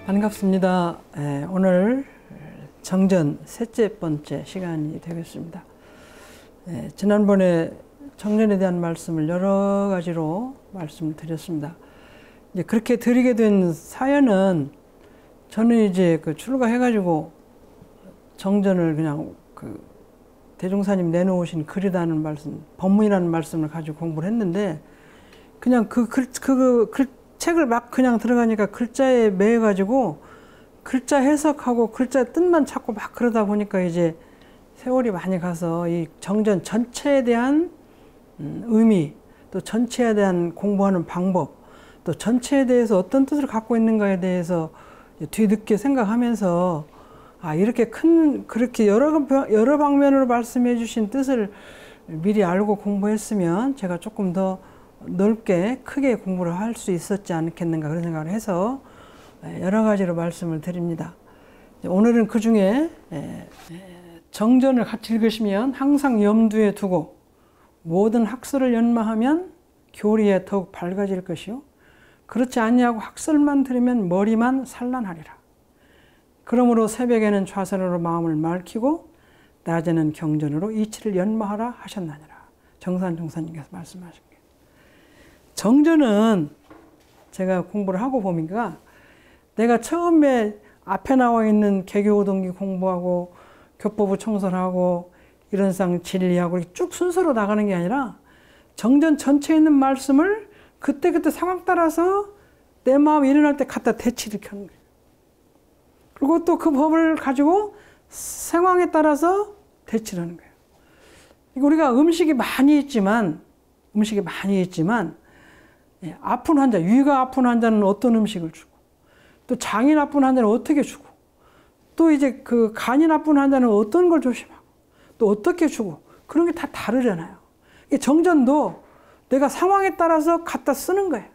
반갑습니다. 오늘 정전 셋째 번째 시간이 되겠습니다. 지난번에 정전에 대한 말씀을 여러 가지로 말씀을 드렸습니다. 이제 그렇게 드리게 된 사연은 저는 이제 출가해가지고 정전을 그냥 대종사님 내놓으신 글이라는 말씀, 법문이라는 말씀을 가지고 공부를 했는데 그냥 책을 막 그냥 들어가니까 글자에 매여가지고 글자 해석하고 글자 뜻만 찾고 막 그러다 보니까 이제 세월이 많이 가서 이 정전 전체에 대한 의미, 또 전체에 대한 공부하는 방법, 또 전체에 대해서 어떤 뜻을 갖고 있는가에 대해서 뒤늦게 생각하면서 이렇게 그렇게 여러 방면으로 말씀해 주신 뜻을 미리 알고 공부했으면 제가 조금 더 넓게 크게 공부를 할 수 있었지 않겠는가 그런 생각을 해서 여러 가지로 말씀을 드립니다. 오늘은 그 중에 정전을 같이 읽으시면 항상 염두에 두고 모든 학설을 연마하면 교리에 더욱 밝아질 것이요 그렇지 아니하고 학설만 들으면 머리만 산란하리라. 그러므로 새벽에는 좌선으로 마음을 맑히고 낮에는 경전으로 이치를 연마하라 하셨나니라. 정산 종사님께서 말씀하신 거예요. 정전은 제가 공부를 하고 보니까 내가 처음에 앞에 나와 있는 개교오동기 공부하고 교법부 청설하고 이런상 진리하고 쭉 순서로 나가는 게 아니라 정전 전체에 있는 말씀을 그때그때 상황 따라서 내 마음이 일어날 때 갖다 대치일으키는 거예요. 그리고 또 그 법을 가지고 상황에 따라서 대치를 하는 거예요. 우리가 음식이 많이 있지만 아픈 환자, 위가 아픈 환자는 어떤 음식을 주고, 또 장이 나쁜 환자는 어떻게 주고, 또 이제 간이 나쁜 환자는 어떤 걸 조심하고, 또 어떻게 주고, 그런 게 다 다르잖아요. 정전도 내가 상황에 따라서 갖다 쓰는 거예요.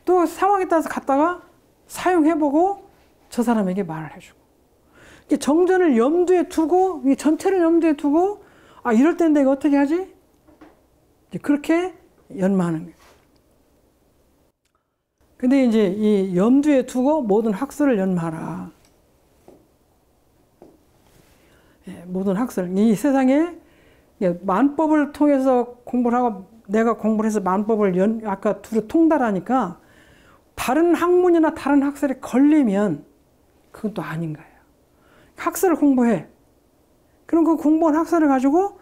또 상황에 따라서 갖다가 사용해보고 저 사람에게 말을 해주고. 정전을 염두에 두고, 전체를 염두에 두고, 이럴 때는 내가 어떻게 하지? 그렇게 연마하는 거예요. 근데 이제 이 염두에 두고 모든 학설을 연마하라. 모든 학설. 이 세상에 만법을 통해서 공부를 하고 내가 공부를 해서 만법을 아까 둘이 통달하니까 다른 학문이나 다른 학설에 걸리면 그건 또 아닌 거예요. 학설을 공부해. 그럼 그 공부한 학설을 가지고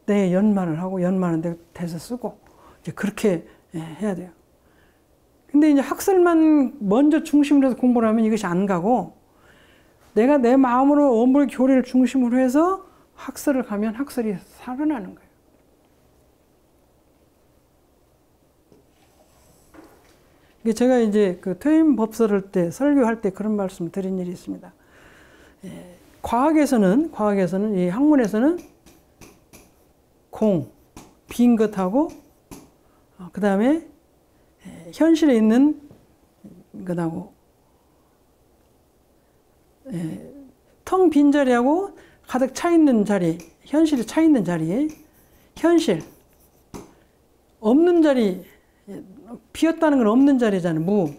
내 연만을 하고 연만은 내 대서 쓰고 이제 그렇게 해야 돼요. 근데 이제 학설만 먼저 중심으로 해서 공부를 하면 이것이 안 가고 내가 내 마음으로 원불 교리를 중심으로 해서 학설을 가면 학설이 살아나는 거예요. 제가 이제 퇴임 법설을 때 설교할 때 그런 말씀 드린 일이 있습니다. 과학에서는 이 학문에서는 빈 것하고 그 다음에 현실에 있는 것하고 텅 빈 자리하고 가득 차 있는 자리, 현실이 차 있는 자리에 현실 없는 자리, 비었다는 건 없는 자리잖아요.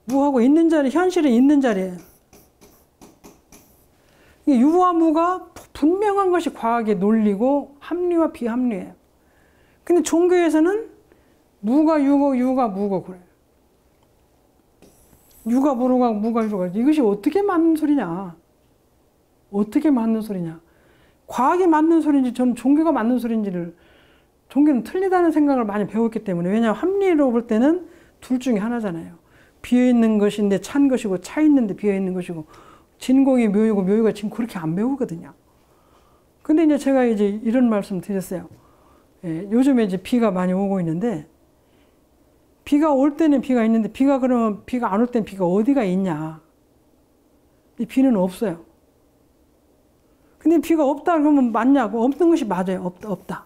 무하고 있는 자리, 현실에 있는 자리예요. 유와 무가 분명한 것이 과학의 논리고 합리와 비합리예요. 근데 종교에서는 무가 유고 유가 무고 그래요. 유가 무로가 무가 유로가 이것이 어떻게 맞는 소리냐? 어떻게 맞는 소리냐? 과학이 맞는 소리인지 저는 종교가 맞는 소리인지를 종교는 틀리다는 생각을 많이 배웠기 때문에 왜냐하면 합리로 볼 때는 둘 중에 하나잖아요. 비어있는 것인데 찬 것이고 차 있는데 비어있는 것이고 진공이 묘이고 묘이가 지금 그렇게 안 배우거든요. 근데 이제 제가 이제 이런 말씀 드렸어요. 요즘에 이제 비가 많이 오고 있는데 비가 올 때는 비가 있는데 그러면 비가 안 올 때는 비가 어디가 있냐? 이 비는 없어요. 근데 비가 없다 그러면 맞냐고? 없는 것이 맞아요. 없다.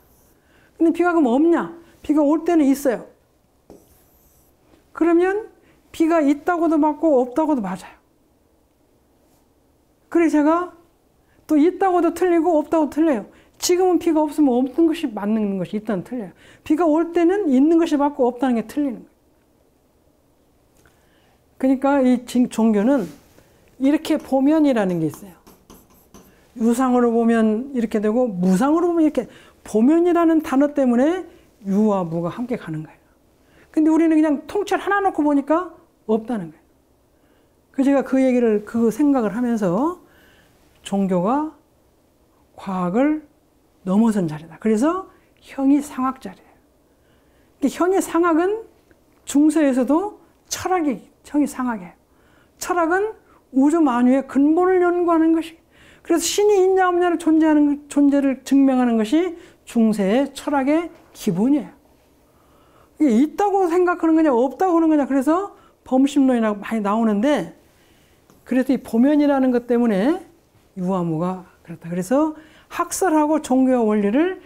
근데 비가 그럼 없냐? 비가 올 때는 있어요. 그러면 비가 있다고도 맞고 없다고도 맞아요. 그래서 제가 또 있다고도 틀리고 없다고 틀려요. 지금은 비가 없으면 없는 것이 맞는 것이 있다는 틀려요. 비가 올 때는 있는 것이 맞고 없다는 게 틀리는 거예요. 그러니까 이 종교는 이렇게 보면이라는 게 있어요. 유상으로 보면 이렇게 되고 무상으로 보면 이렇게, 보면이라는 단어 때문에 유와 무가 함께 가는 거예요. 근데 우리는 그냥 통째로 하나 놓고 보니까 없다는 거예요. 그래서 제가 그 생각을 하면서 종교가 과학을 넘어선 자리다. 그래서 형이상학자리예요. 형이상학은 중세에서도 철학이 형이상학이에요. 철학은 우주 만유의 근본을 연구하는 것이, 그래서 신이 있냐 없냐를 존재를 증명하는 것이 중세의 철학의 기본이에요. 이게 있다고 생각하는 거냐 없다고 하는 거냐, 그래서 범심론이라고 많이 나오는데, 그래서 이 보면이라는 것 때문에 유와 무가 그렇다. 그래서 학설하고 종교와 원리를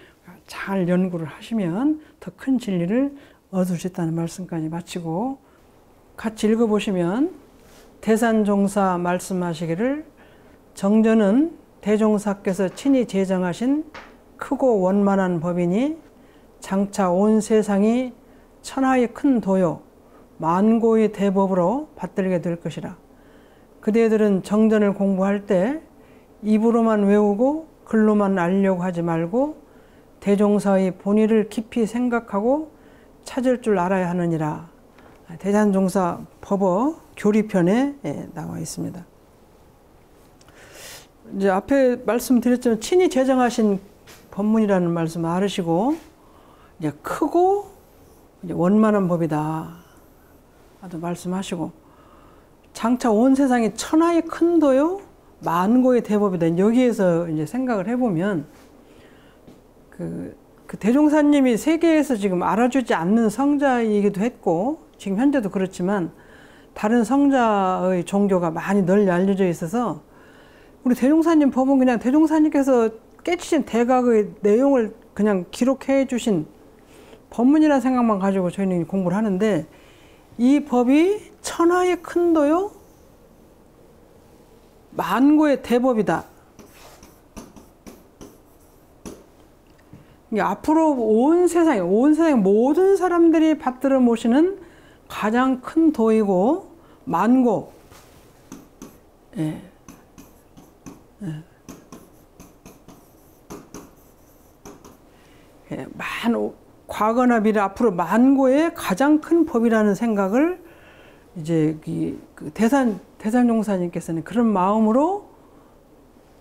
잘 연구를 하시면 더 큰 진리를 얻을 수 있다는 말씀까지 마치고, 같이 읽어보시면 대산종사 말씀하시기를 정전은 대종사께서 친히 제정하신 크고 원만한 법이니 장차 온 세상이 천하의 큰 도요 만고의 대법으로 받들게 될 것이라. 그대들은 정전을 공부할 때 입으로만 외우고 글로만 알려고 하지 말고 대종사의 본의를 깊이 생각하고 찾을 줄 알아야 하느니라. 대산종사 법어 교리편에 나와 있습니다. 이제 앞에 말씀드렸지만 친히 제정하신 법문이라는 말씀 알으시고, 이제 크고 이제 원만한 법이다 아주 말씀하시고, 장차 온 세상이 천하의 큰 도요 만고의 대법이다. 여기에서 이제 생각을 해보면 그 대종사님이 세계에서 지금 알아주지 않는 성자이기도 했고, 지금 현재도 그렇지만 다른 성자의 종교가 많이 널리 알려져 있어서 우리 대종사님 법은 그냥 대종사님께서 깨치신 대각의 내용을 그냥 기록해 주신 법문이라는 생각만 가지고 저희는 공부를 하는데, 이 법이 천하의 큰 도요 만고의 대법이다. 앞으로 온 세상에 모든 사람들이 받들어 모시는 가장 큰 도이고 만고, 과거나 미래 앞으로 만고의 가장 큰 법이라는 생각을 이제 그 대산종사님께서는 그런 마음으로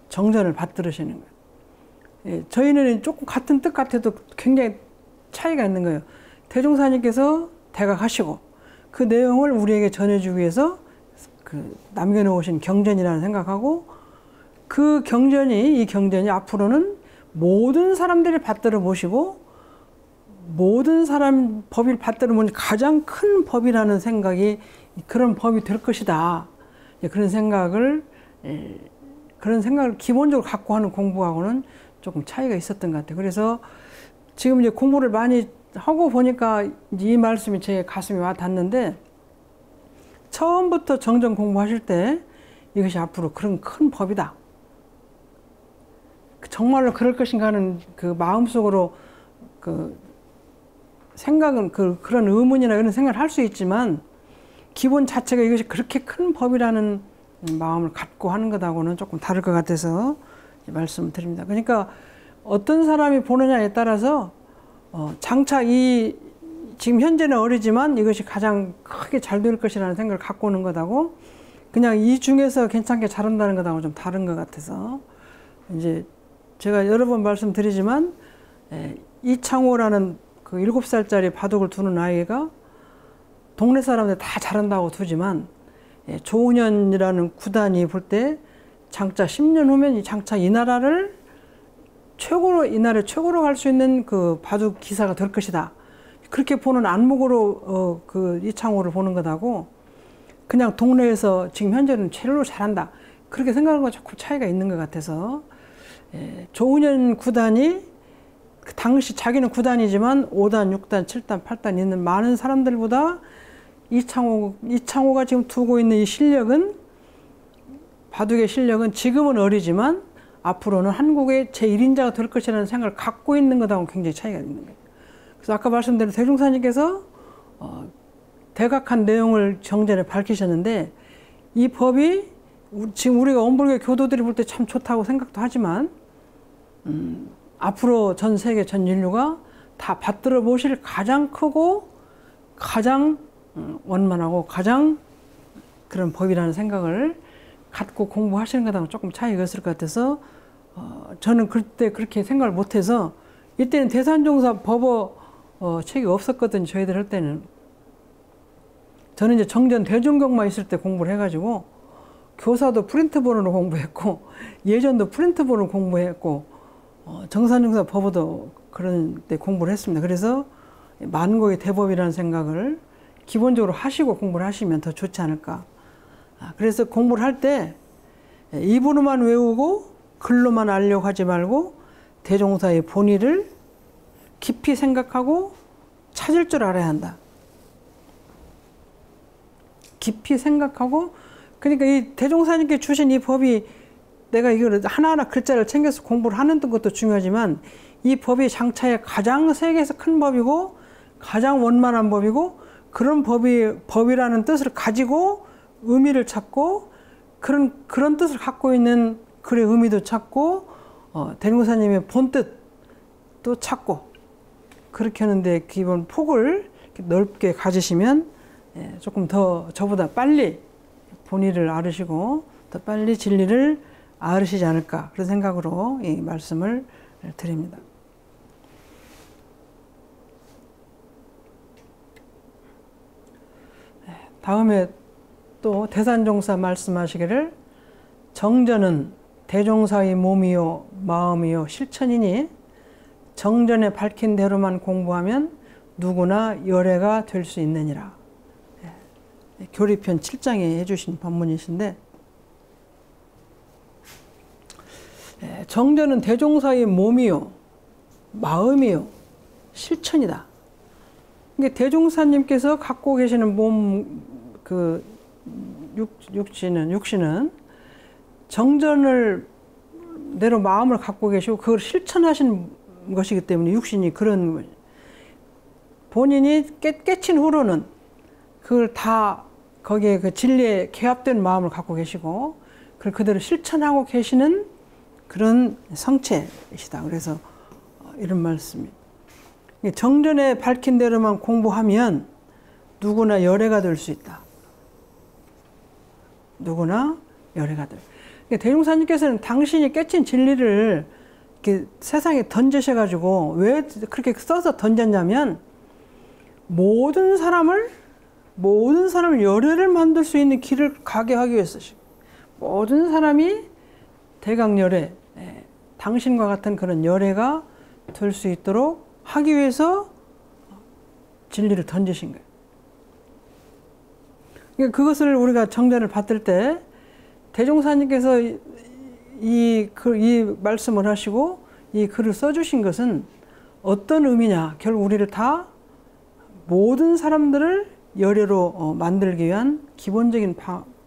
정전을 받들으시는 거예요. 저희는 조금 같은 뜻 같아도 굉장히 차이가 있는 거예요. 대종사님께서 대각하시고 그 내용을 우리에게 전해주기 위해서 그 남겨놓으신 경전이라는 생각하고, 이 경전이 앞으로는 모든 사람들이 받들어 보시고 모든 사람 법을 받들어 보니 가장 큰 법이라는 생각이, 그런 법이 될 것이다. 그런 생각을 기본적으로 갖고 하는 공부하고는 조금 차이가 있었던 것 같아요. 그래서 지금 이제 공부를 많이 하고 보니까 이 말씀이 제 가슴에 와 닿는데, 처음부터 정전 공부하실 때 이것이 앞으로 그런 큰 법이다, 정말로 그럴 것인가 하는 그 마음속으로 그 생각은 그런 의문이나 이런 생각을 할 수 있지만, 기본 자체가 이것이 그렇게 큰 법이라는 마음을 갖고 하는 것하고는 조금 다를 것 같아서 말씀을 드립니다. 그러니까 어떤 사람이 보느냐에 따라서 장차 지금 현재는 어리지만 이것이 가장 크게 잘 될 것이라는 생각을 갖고 오는 것하고, 그냥 이 중에서 괜찮게 잘한다는 것하고 좀 다른 것 같아서, 이제 제가 여러 번 말씀드리지만 이창호라는 그 7살짜리 바둑을 두는 아이가 동네 사람들 다 잘한다고 두지만, 조은현이라는 구단이 볼 때 장차 10년 후면 장차 이 나라를 최고로 갈 수 있는 그 바둑 기사가 될 것이다, 그렇게 보는 안목으로 그 이창호를 보는 것하고, 그냥 동네에서 지금 현재는 최고로 잘한다 그렇게 생각하는 거 조금 차이가 있는 것 같아서, 조은현 구단이 그 당시 자기는 구단이지만 5단, 6단, 7단, 8단 있는 많은 사람들보다 이창호가 지금 두고 있는 이 실력은, 바둑의 실력은 지금은 어리지만 앞으로는 한국의 제1인자가 될 것이라는 생각을 갖고 있는 것하고 굉장히 차이가 있는 거예요. 그래서 아까 말씀드린 대종사님께서 대각한 내용을 정전에 밝히셨는데 이 법이 지금 우리가 원불교 교도들이 볼 때 참 좋다고 생각도 하지만 앞으로 전 세계 전 인류가 다 받들어 보실 가장 크고 가장 원만하고 가장 그런 법이라는 생각을 갖고 공부하시는 것하고 조금 차이가 있을 것 같아서 저는 그때 그렇게 생각을 못해서 이때는 대산종사 법어 책이 없었거든요. 저희들 할 때는. 저는 이제 정전 대종경만 있을 때 공부를 해가지고 교사도 프린트본으로 공부했고 예전도 프린트본으로 공부했고 정산종사 법어도 그런 때 공부를 했습니다. 그래서 만고의 대법이라는 생각을 기본적으로 하시고 공부를 하시면 더 좋지 않을까. 그래서 공부를 할 때 입으로만 외우고 글로만 알려고 하지 말고 대종사의 본의를 깊이 생각하고 찾을 줄 알아야 한다. 깊이 생각하고, 그러니까 이 대종사님께 주신 이 법이 내가 이걸 하나하나 글자를 챙겨서 공부를 하는 것도 중요하지만 이 법이 장차에 가장 세계에서 큰 법이고 가장 원만한 법이고 그런 법이라는 뜻을 가지고 의미를 찾고 그런 뜻을 갖고 있는 글의 의미도 찾고 대종사님의 본뜻도 찾고 그렇게 하는데 기본 폭을 넓게 가지시면 조금 더 저보다 빨리 본의를 알으시고 더 빨리 진리를 알으시지 않을까 그런 생각으로 이 말씀을 드립니다. 다음에 또 대산종사 말씀하시기를 정전은 대종사의 몸이요 마음이요 실천이니 정전에 밝힌 대로만 공부하면 누구나 열애가 될 수 있느니라. 교리편 7장에 해주신 법문이신데 정전은 대종사의 몸이요 마음이요 실천이다. 이게 대종사님께서 갖고 계시는 몸 그 육신은 정전을 대로 마음을 갖고 계시고 그걸 실천하신 것이기 때문에 육신이 그런 본인이 깨친 후로는 그걸 다 거기에 그 진리에 개합된 마음을 갖고 계시고 그걸 그대로 실천하고 계시는 그런 성체이시다. 그래서 이런 말씀이 정전에 밝힌 대로만 공부하면 누구나 열애가 될 수 있다. 누구나 열애가 될. 대종사님께서는 당신이 깨친 진리를 이렇게 세상에 던지셔가지고 왜 그렇게 써서 던졌냐면 모든 사람을 열애를 만들 수 있는 길을 가게 하기 위해서 모든 사람이 대강열애, 당신과 같은 그런 열애가 될 수 있도록 하기 위해서 진리를 던지신 거예요. 그러니까 그것을 우리가 정전을 받을 때 대종사님께서 이 말씀을 하시고 이 글을 써주신 것은 어떤 의미냐? 결국 우리를 다 모든 사람들을 열애로 만들기 위한 기본적인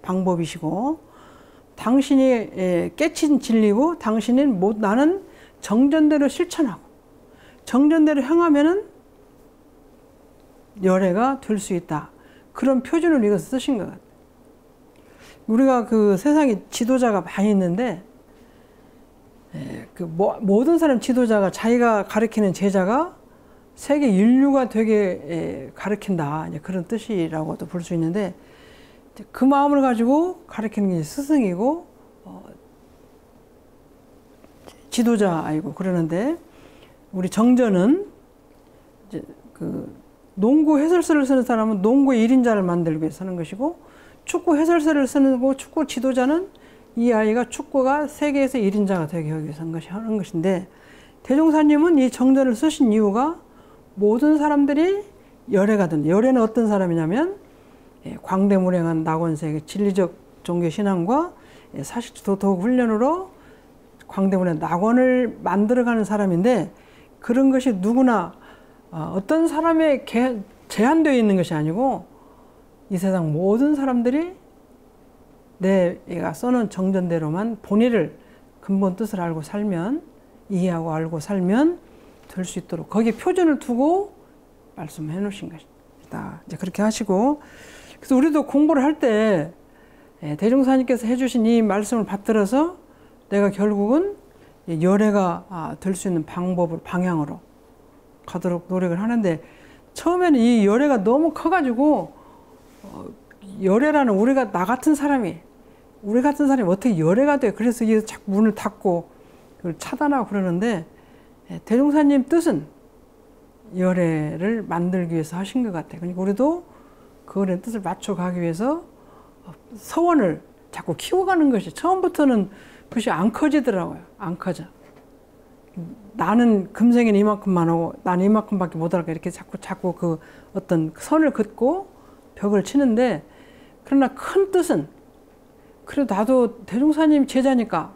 방법이시고 당신이 깨친 진리고 나는 정전대로 실천하고 정전대로 행하면은 열애가 될 수 있다. 그런 표준을 이거 쓰신 것 같아요. 우리가 그 세상에 지도자가 많이 있는데 모든 사람 지도자가 자기가 가르치는 제자가 세계 인류가 되게 가르친다. 그런 뜻이라고도 볼 수 있는데 그 마음을 가지고 가르치는 게 스승이고 지도자이고 그러는데 우리 정전은 이제 그 농구 해설서를 쓰는 사람은 농구의 1인자를 만들기 위해서 하는 것이고 축구 해설서를 쓰는 축구 지도자는 이 아이가 축구가 세계에서 1인자가 되게 하기 위해서 하는 것인데 대종사님은 이 정전을 쓰신 이유가 모든 사람들이 열애가 된다. 열애는 어떤 사람이냐면 광대무량한 낙원세계 진리적 종교 신앙과 사실적 도덕 훈련으로 광대무량한 낙원을 만들어가는 사람인데 그런 것이 누구나 어떤 사람에 제한되어 있는 것이 아니고 이 세상 모든 사람들이 내가 써놓은 정전대로만 본의를 근본 뜻을 알고 살면 이해하고 알고 살면 될 수 있도록 거기에 표준을 두고 말씀해 놓으신 것입니다. 되겠다. 이제 그렇게 하시고, 그래서 우리도 공부를 할 때 대종사님께서 해주신 이 말씀을 받들어서 내가 결국은 열애가 될 수 있는 방법을 방향으로 가도록 노력을 하는데, 처음에는 이 열애가 너무 커가지고 열애라는 우리가 나 같은 사람이 우리 같은 사람이 어떻게 열애가 돼? 그래서 이게 자꾸 문을 닫고 그걸 차단하고 그러는데, 대종사님 뜻은 열애를 만들기 위해서 하신 것 같아요. 그러니까 우리도 그 열애 뜻을 맞춰가기 위해서 서원을 자꾸 키워가는 것이, 처음부터는 그것이 안 커지더라고요. 안 커져. 나는 금생에는 이만큼만 하고 나는 이만큼밖에 못 할까, 이렇게 자꾸 그 어떤 선을 긋고 벽을 치는데, 그러나 큰 뜻은, 그래도 나도 대종사님 제자니까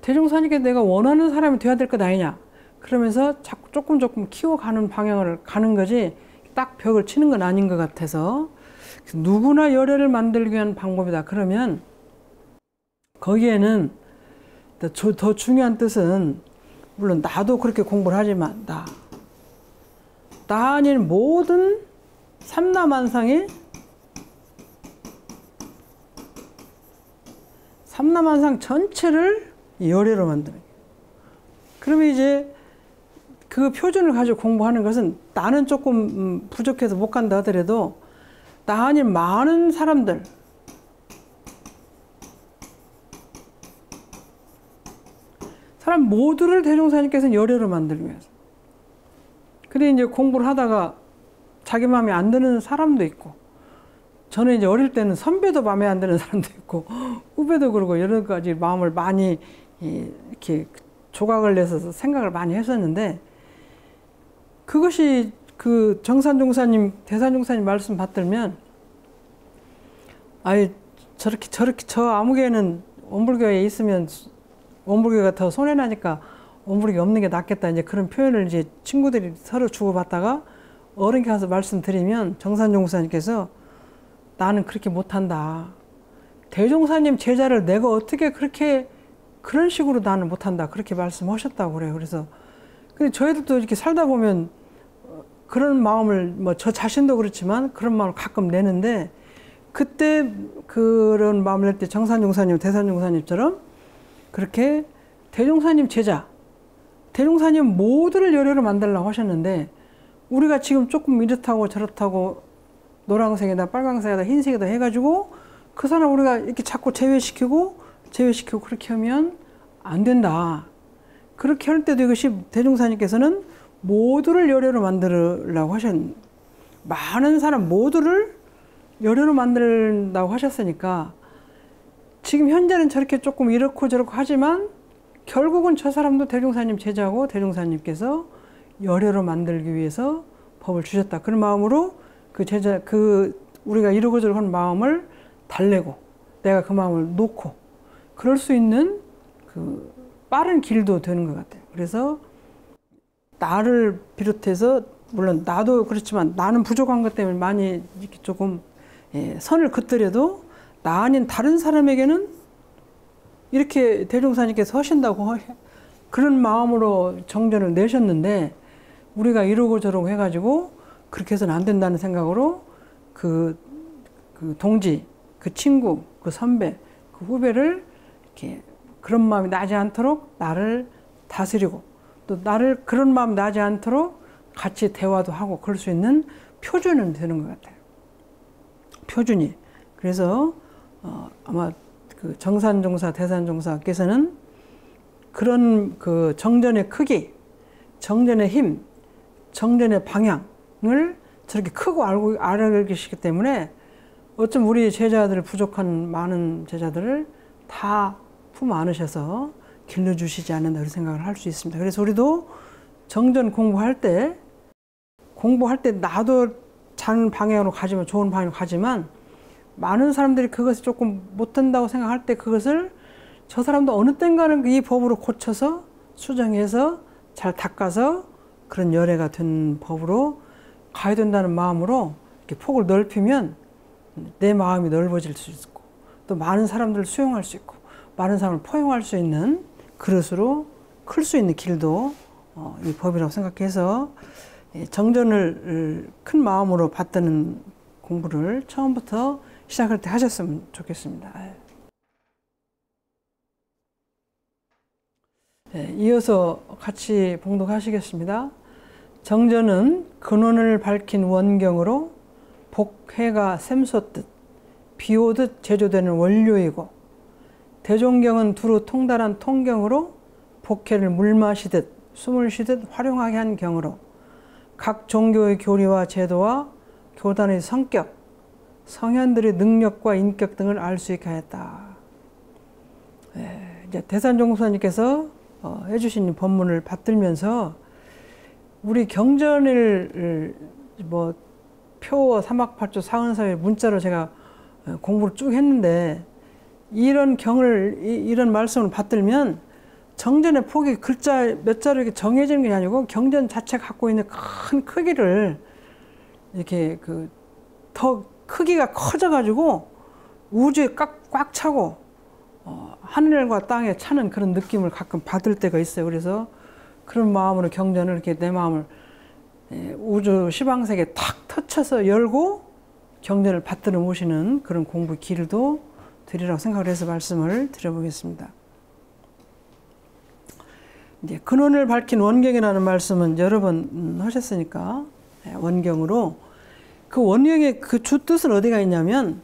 대종사님께 내가 원하는 사람이 돼야 될 것 아니냐, 그러면서 자꾸 조금 키워가는 방향을 가는 거지 딱 벽을 치는 건 아닌 것 같아서, 누구나 열애를 만들기 위한 방법이다. 그러면 거기에는 더 중요한 뜻은, 물론 나도 그렇게 공부를 하지만 나 아닌 모든 삼라만상이 삼라만상 전체를 열애로 만드는 거예요. 그러면 이제 그 표준을 가지고 공부하는 것은, 나는 조금 부족해서 못 간다 하더라도 나 아닌 많은 사람들, 사람 모두를 대종사님께서는 열애로 만들기 위해서. 그래 이제 공부를 하다가 자기 마음에 안 드는 사람도 있고, 저는 이제 어릴 때는 선배도 마음에 안 드는 사람도 있고 후배도 그러고 여러 가지 마음을 많이 이렇게 조각을 내서 생각을 많이 했었는데, 그것이 그 정산종사님, 대산종사님 말씀 받들면, 아이 저렇게 저 아무개는 원불교에 있으면 원불교가 더 손해나니까 원불교 없는 게 낫겠다, 이제 그런 표현을 이제 친구들이 서로 주고받다가 어른께 가서 말씀드리면, 정산종사님께서 나는 그렇게 못한다. 대종사님 제자를 내가 어떻게 그런 식으로 나는 못한다, 그렇게 말씀하셨다고 그래요. 그래서 근데 저희들도 이렇게 살다 보면 그런 마음을, 뭐 저 자신도 그렇지만 그런 마음을 가끔 내는데, 그때 그런 마음을 낼 때 정산종사님, 대산종사님처럼 그렇게 대종사님 제자, 대종사님 모두를 열애로 만들려고 하셨는데, 우리가 지금 조금 이렇다고 저렇다고 노란색에다 빨간색에다 흰색에다 해가지고 그 사람 우리가 이렇게 자꾸 제외시키고 그렇게 하면 안 된다. 그렇게 할 때도 이것이 대종사님께서는 모두를 열애로 만들려고 많은 사람 모두를 열애로 만들다고 하셨으니까, 지금 현재는 저렇게 조금 이렇고 저렇고 하지만 결국은 저 사람도 대종사님 제자고 대종사님께서 열애로 만들기 위해서 법을 주셨다. 그런 마음으로 우리가 이러고 저러고 하는 마음을 달래고, 내가 그 마음을 놓고, 그럴 수 있는 그 빠른 길도 되는 것 같아요. 그래서 나를 비롯해서, 물론 나도 그렇지만 나는 부족한 것 때문에 많이 이렇게 조금 선을 긋더라도, 나 아닌 다른 사람에게는 이렇게 대종사님께서 하신다고 그런 마음으로 정전을 내셨는데, 우리가 이러고 저러고 해가지고 그렇게 해서는 안 된다는 생각으로 그 동지, 그 친구, 그 선배, 그 후배를 이렇게 그런 마음이 나지 않도록 나를 다스리고, 또 나를 그런 마음 나지 않도록 같이 대화도 하고 그럴 수 있는 표준은 되는 것 같아요. 표준이. 그래서 아마 그 정산종사, 대산종사께서는 그런 그 정전의 크기, 정전의 힘, 정전의 방향을 저렇게 크고 알고 계시기 때문에, 어쩜 우리 제자들, 부족한 많은 제자들을 다 품 안으셔서 길러주시지 않는다, 그런 생각을 할 수 있습니다. 그래서 우리도 정전 공부할 때 나도 자는 방향으로 가지만, 좋은 방향으로 가지만, 많은 사람들이 그것을 조금 못한다고 생각할 때 그것을 저 사람도 어느 땐가는 이 법으로 고쳐서 수정해서 잘 닦아서 그런 열애가 된 법으로 가야 된다는 마음으로 이렇게 폭을 넓히면 내 마음이 넓어질 수 있고, 또 많은 사람들을 수용할 수 있고, 많은 사람을 포용할 수 있는 그릇으로 클 수 있는 길도 이 법이라고 생각해서, 정전을 큰 마음으로 받드는 공부를 처음부터 시작할 때 하셨으면 좋겠습니다. 이어서 같이 봉독하시겠습니다. 정전은 근원을 밝힌 원경으로 복해가 샘솟듯 비오듯 제조되는 원료이고, 대종경은 두루 통달한 통경으로 복해를 물 마시듯 숨을 쉬듯 활용하게 한 경으로 각 종교의 교리와 제도와 교단의 성격, 성현들의 능력과 인격 등을 알 수 있게 하였다. 이제 대산종사님께서 해주신 법문을 받들면서 우리 경전을 뭐 표, 삼학팔조, 사은사회 문자로 제가 공부를 쭉 했는데, 이런 경을, 이런 말씀을 받들면 정전의 폭이 글자 몇 자로 이렇게 정해지는 게 아니고 경전 자체가 갖고 있는 큰 크기를 이렇게 더 크기가 커져가지고 우주에 꽉 차고 하늘과 땅에 차는 그런 느낌을 가끔 받을 때가 있어요. 그래서 그런 마음으로 경전을 이렇게 내 마음을 우주 시방세계에 탁 터쳐서 열고 경전을 받들어 모시는 그런 공부 길도 드리라고 생각을 해서 말씀을 드려보겠습니다. 이제 근원을 밝힌 원경이라는 말씀은 여러 번 하셨으니까 원경으로, 그 원경의 그 주 뜻은 어디가 있냐면,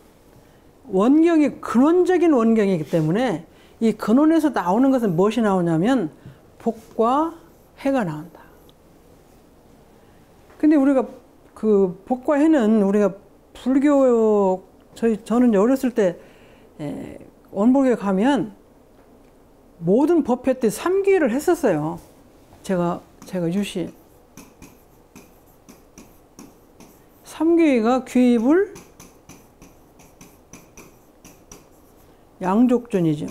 원경이 근원적인 원경이기 때문에 이 근원에서 나오는 것은 무엇이 나오냐면 복과 해가 나온다. 근데 우리가 그 복과 해는 우리가 불교, 저는 어렸을 때 원불교에 가면 모든 법회 때 3귀를 했었어요. 제가 유시 3귀가 귀불 양족전이죠.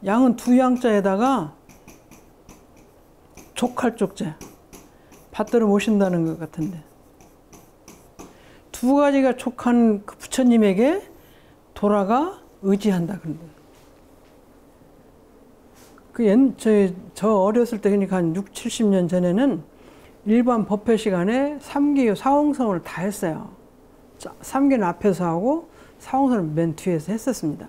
양은 두 양자에다가 족할 쪽자 받들어 모신다는 것 같은데, 두 가지가 족한 그 부처님에게 돌아가 의지한다 그런다. 저 어렸을 때, 그러니까 한 6, 70년 전에는 일반 법회 시간에 3기 사홍성을 다 했어요. 3기는 앞에서 하고 사홍성을 맨 뒤에서 했었습니다.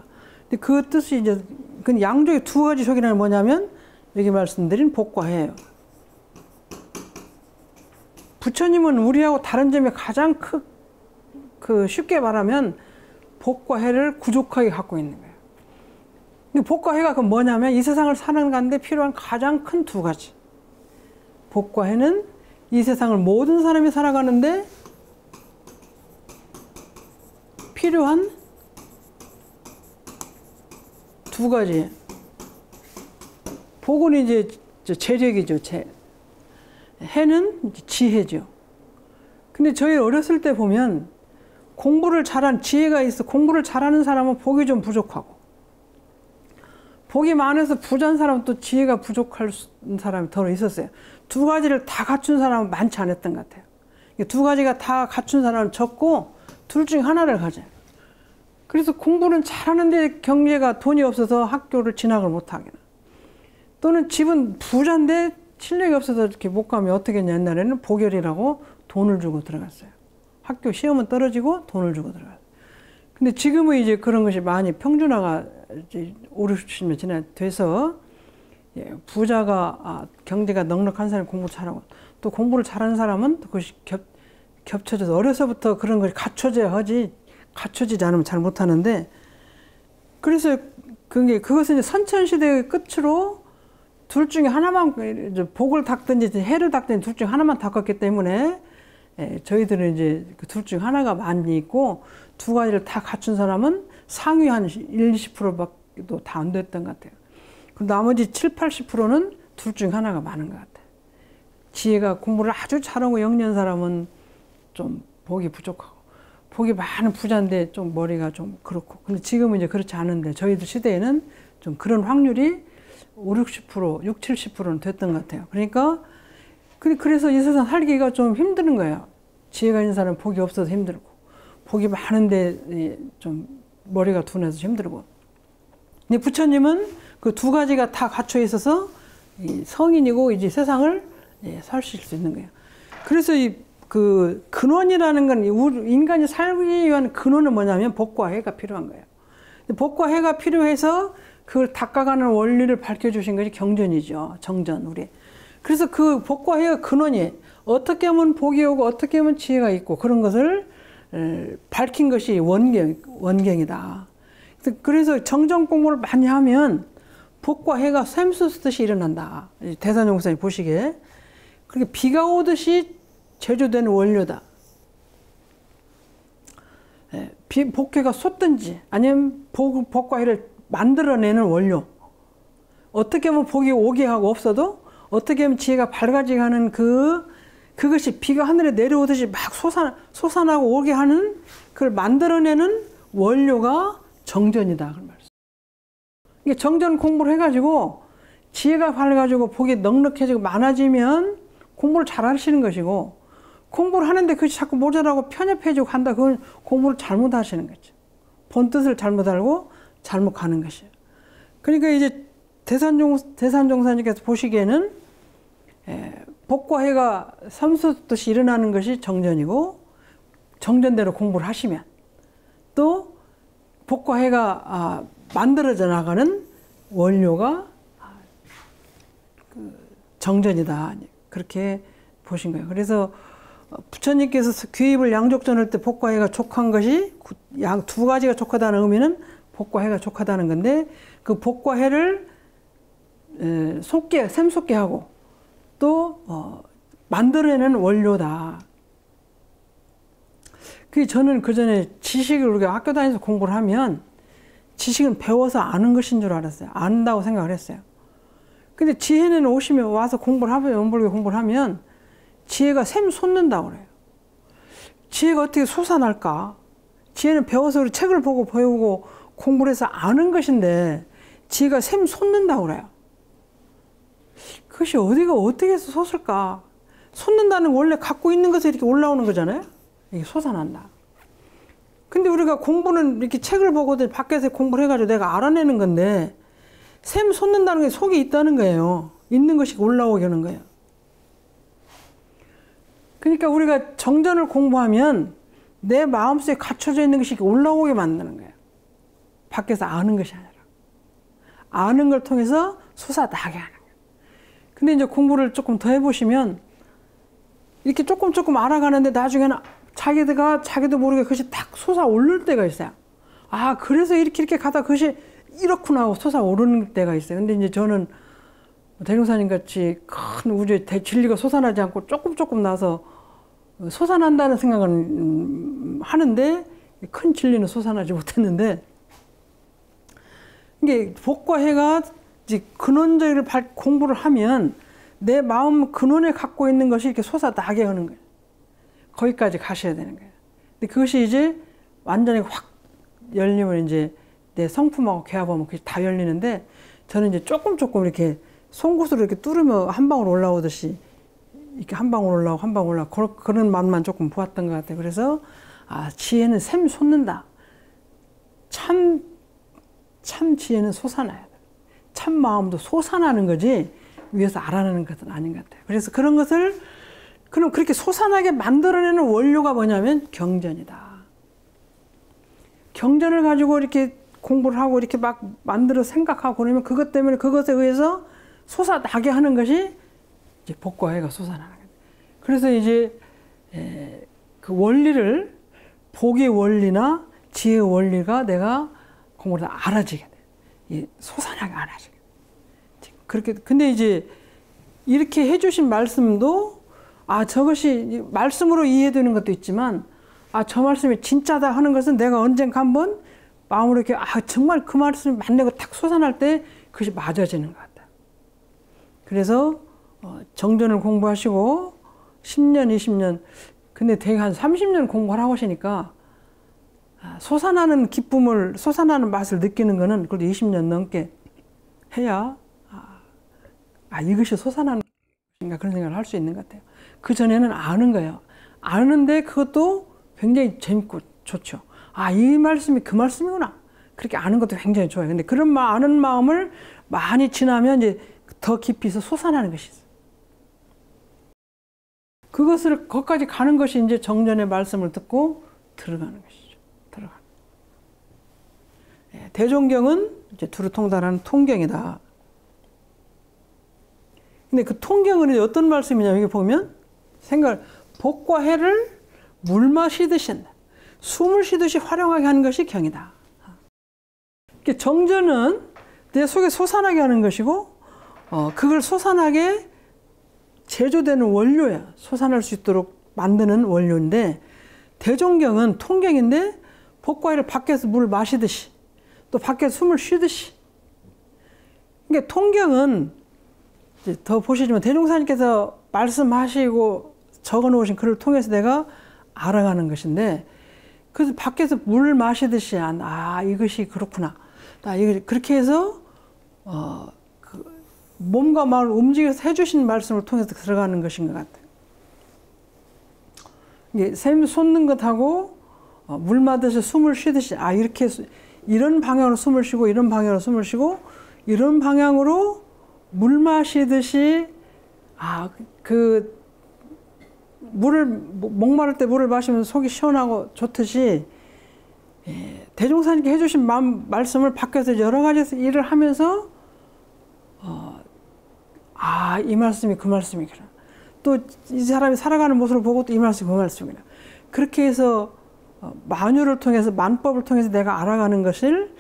근데 그 뜻이 이제 그 양쪽의 두 가지 속이라는 뭐냐면 여기 말씀드린 복과 해예요. 부처님은 우리하고 다른 점이 가장 쉽게 말하면 복과 해를 구족하게 갖고 있는 거예요. 근데 복과 해가 뭐냐면 이 세상을 사는 가운데 필요한 가장 큰 두 가지. 복과 해는 이 세상을 모든 사람이 살아가는데 필요한 두 가지. 복은 이제 재력이죠. 해는 지혜죠. 근데 저희 어렸을 때 보면 공부를 잘한 지혜가 있어. 공부를 잘하는 사람은 복이 좀 부족하고, 복이 많아서 부자인 사람은 또 지혜가 부족한 사람이 더 있었어요. 두 가지를 다 갖춘 사람은 많지 않았던 것 같아요. 두 가지가 다 갖춘 사람은 적고 둘 중 하나를 가져요. 그래서 공부는 잘하는데 경제가 돈이 없어서 학교를 진학을 못하거나, 또는 집은 부자인데 실력이 없어서 이렇게 못 가면 어떻게 했냐. 옛날에는 보결이라고 돈을 주고 들어갔어요. 학교 시험은 떨어지고 돈을 주고 들어갔어요. 근데 지금은 이제 그런 것이 많이 평준화가 이제 5, 60년 지나 돼서 부자가 경제가 넉넉한 사람이 공부 잘하고, 또 공부를 잘하는 사람은 그것이 겹쳐져서 어려서부터 그런 것이 갖춰져야 하지, 갖춰지지 않으면 잘 못하는데, 그래서 그것은 이제 선천시대의 끝으로 둘 중에 하나만, 복을 닦든지 해를 닦든지 둘 중에 하나만 닦았기 때문에 저희들은 이제 그 둘 중에 하나가 많이 있고, 두 가지를 다 갖춘 사람은 상위 한 1, 20%밖에 다 안 됐던 것 같아요. 그럼 나머지 7, 80%는 둘 중에 하나가 많은 것 같아요. 지혜가 공부를 아주 잘하고 영리한 사람은 좀 복이 부족하고, 복이 많은 부자인데 좀 머리가 좀 그렇고. 근데 지금은 이제 그렇지 않은데, 저희들 시대에는 좀 그런 확률이 5, 60%, 6, 70%는 됐던 것 같아요. 그러니까 그래서 이 세상 살기가 좀 힘든 거예요. 지혜가 있는 사람은 복이 없어서 힘들고, 복이 많은데 좀 머리가 둔해서 힘들고. 근데 부처님은 그 두 가지가 다 갖춰 있어서 성인이고 이제 세상을 사실 수 있는 거예요. 그래서 그 근원이라는 건 인간이 살기 위한 근원은 뭐냐면 복과 해가 필요한 거예요. 복과 해가 필요해서 그걸 닦아가는 원리를 밝혀주신 것이 경전이죠. 정전, 우리. 그래서 그 복과 해가 근원이 어떻게 하면 복이 오고 어떻게 하면 지혜가 있고 그런 것을 밝힌 것이 원경이다. 그래서 정전 공부를 많이 하면 복과 해가 샘솟듯이 일어난다. 대산용사님 보시기에. 그렇게 비가 오듯이 제조되는 원료다. 복해가 솟든지 아니면 복과 해를 만들어내는 원료. 어떻게 하면 복이 오게 하고 없어도 어떻게 하면 지혜가 밝아지게 하는 그것이 비가 하늘에 내려오듯이 막 솟아나고 오게 하는 그걸 만들어내는 원료가 정전이다. 그 말씀. 이게 정전 공부를 해가지고 지혜가 밝아지고 복이 넉넉해지고 많아지면 공부를 잘 하시는 것이고 공부를 하는데 그것이 자꾸 모자라고 편협해지고 한다. 그건 공부를 잘못 하시는 거죠. 본 뜻을 잘못 알고 잘못 가는 것이에요. 그러니까 이제 대산종사님께서 보시기에는 복과 해가 샘솟듯이 일어나는 것이 정전이고 정전대로 공부를 하시면 또 복과 해가 만들어져 나가는 원료가 정전이다. 그렇게 보신 거예요. 그래서 부처님께서 귀입을 양족전할 때 복과 해가 족한 것이 두 가지가 족하다는 의미는 복과 해가 족하다는 건데 그 복과 해를 샘솟게 하고 또 만들어내는 원료다. 저는 그 전에 지식을 우리가 학교 다니면서 공부를 하면 지식은 배워서 아는 것인 줄 알았어요. 안다고 생각을 했어요. 근데 지혜는 오시면 와서 공부를 하면 연불교 공부를 하면 지혜가 샘솟는다고 그래요. 지혜가 어떻게 솟아날까? 지혜는 배워서 우리 책을 보고 배우고 공부를 해서 아는 것인데 지혜가 샘솟는다고 그래요. 그것이 어디가 어떻게 해서 솟을까? 솟는다는 원래 갖고 있는 것에 이렇게 올라오는 거잖아요. 이게 솟아난다. 근데 우리가 공부는 이렇게 책을 보고도 밖에서 공부를 해가지고 내가 알아내는 건데 샘솟는다는 게 속에 있다는 거예요. 있는 것이 올라오게 하는 거예요. 그러니까 우리가 정전을 공부하면 내 마음속에 갖춰져 있는 것이 올라오게 만드는 거예요. 밖에서 아는 것이 아니라. 아는 걸 통해서 솟아나게 하는 거예요. 근데 이제 공부를 조금 더 해보시면 이렇게 조금 알아가는데 나중에는 자기도 모르게 그것이 딱 솟아오를 때가 있어요. 아, 그래서 이렇게 가다 그것이 이렇구나 하고 솟아오르는 때가 있어요. 근데 이제 저는 대룡사님 같이 큰 우주의 진리가 솟아나지 않고 조금 나서 솟아난다는 생각은 하는데 큰 진리는 솟아나지 못했는데 이게 복과 해가 이제 근원적으로 공부를 하면 내 마음 근원에 갖고 있는 것이 이렇게 솟아나게 하는 거예요. 거기까지 가셔야 되는 거예요. 근데 그것이 이제 완전히 확 열리면 이제 내 성품하고 개합하면 그게 다 열리는데 저는 이제 조금 이렇게 송곳으로 이렇게 뚫으면 한 방울 올라오듯이 이렇게 한 방울 올라오고 한 방울 올라오고 그런 맛만 조금 보았던 것 같아요. 그래서 지혜는 샘솟는다. 참 지혜는 솟아나야 돼. 참 마음도 솟아나는 거지 위에서 알아내는 것은 아닌 것 같아요. 그래서 그런 것을 그럼 그렇게 솟아나게 만들어내는 원료가 뭐냐면 경전이다. 경전을 가지고 이렇게 공부를 하고 이렇게 막 만들어 생각하고 그러면 그것 때문에 그것에 의해서 솟아나게 하는 것이 이제 복과 해가 솟아나는 거예요. 그래서 이제 그 원리를 복의 원리나 지혜의 원리가 내가 공부를 알아지게 돼. 솟아나게 알아지게 돼. 그렇게 근데 이제 이렇게 해주신 말씀도 저것이 말씀으로 이해되는 것도 있지만 저 말씀이 진짜다 하는 것은 내가 언젠가 한번 마음으로 이렇게 정말 그 말씀이 맞네고 탁 솟아날 때 그것이 맞아지는 것 같다. 그래서 정전을 공부하시고 10년, 20년 근데 되게 한 30년 공부하라고 하시니까 솟아나는 기쁨을 솟아나는 맛을 느끼는 거는 그래도 20년 넘게 해야 이것이 솟아나는 것인가 그런 생각을 할 수 있는 것 같아요. 그 전에는 아는 거예요. 아는데 그것도 굉장히 재밌고 좋죠. 이 말씀이 그 말씀이구나. 그렇게 아는 것도 굉장히 좋아요. 근데 그런 아는 마음을 많이 지나면 이제 더 깊이서 솟아나는 것이 있어요. 그것을 거기까지 가는 것이 이제 정전의 말씀을 듣고 들어가는 것이죠. 들어가는. 예, 대종경은 이제 두루 통달하는 통경이다. 근데 그 통경은 어떤 말씀이냐면 여기 보면 복과 해를 물 마시듯이 한다. 숨을 쉬듯이 활용하게 하는 것이 경이다. 정전은 내 속에 솟아나게 하는 것이고 그걸 솟아나게 제조되는 원료야. 솟아날 수 있도록 만드는 원료인데 대종경은 통경인데 복과 해를 밖에서 물을 마시듯이 또 밖에서 숨을 쉬듯이. 그러니까 통경은 이제 더 보시지만 대종사님께서 말씀하시고 적어놓으신 글을 통해서 내가 알아가는 것인데 그래서 밖에서 물을 마시듯이 이것이 그렇구나. 그렇게 해서 몸과 마음을 움직여서 해주신 말씀을 통해서 들어가는 것인 것 같아요. 이게 샘 솟는 것하고 물 마듯이 숨을 쉬듯이 이렇게 이런 방향으로 숨을 쉬고 이런 방향으로 숨을 쉬고 이런 방향으로 물 마시듯이 그 물을 목마를 때 물을 마시면 속이 시원하고 좋듯이 대종사님께 해주신 말씀을 밖에서 여러 가지 일을 하면서 이 말씀이 그 말씀이구나. 또 이 사람이 살아가는 모습을 보고 또 이 말씀이 그 말씀이구나. 그렇게 해서 만유를 통해서 만법을 통해서 내가 알아가는 것을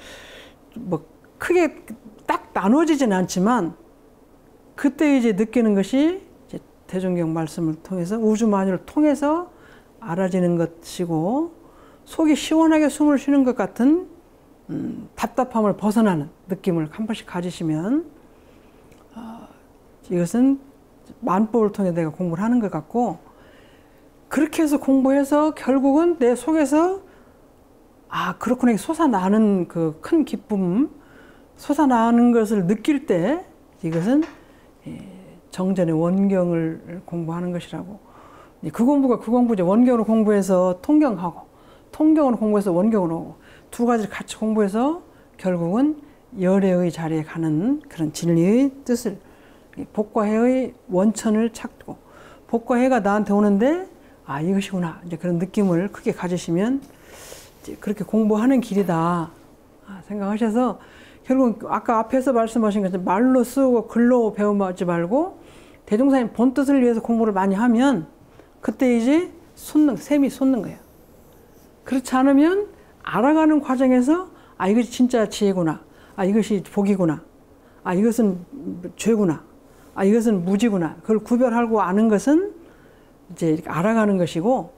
뭐 크게 딱 나눠지진 않지만 그때 이제 느끼는 것이 이제 대종경 말씀을 통해서 우주 만유를 통해서 알아지는 것이고 속이 시원하게 숨을 쉬는 것 같은 답답함을 벗어나는 느낌을 한 번씩 가지시면 이것은 만법을 통해 내가 공부를 하는 것 같고 그렇게 해서 공부해서 결국은 내 속에서 그렇구나 솟아나는 그 큰 기쁨 솟아나는 것을 느낄 때 이것은 정전의 원경을 공부하는 것이라고. 그 공부죠. 원경으로 공부해서 통경하고 통경으로 공부해서 원경으로 오고 두 가지를 같이 공부해서 결국은 열애의 자리에 가는 그런 진리의 뜻을 복과 해의 원천을 찾고 복과 해가 나한테 오는데 이것이구나 이제 그런 느낌을 크게 가지시면 이제 그렇게 공부하는 길이다 생각하셔서 결국 아까 앞에서 말씀하신 것처럼 말로 쓰고 글로 배우지 말고 대종사님 본뜻을 위해서 공부를 많이 하면 그때 이제 샘이 솟는 거예요. 그렇지 않으면 알아가는 과정에서 이것이 진짜 지혜구나. 이것이 복이구나. 이것은 죄구나. 이것은 무지구나. 그걸 구별하고 아는 것은 이제 이렇게 알아가는 것이고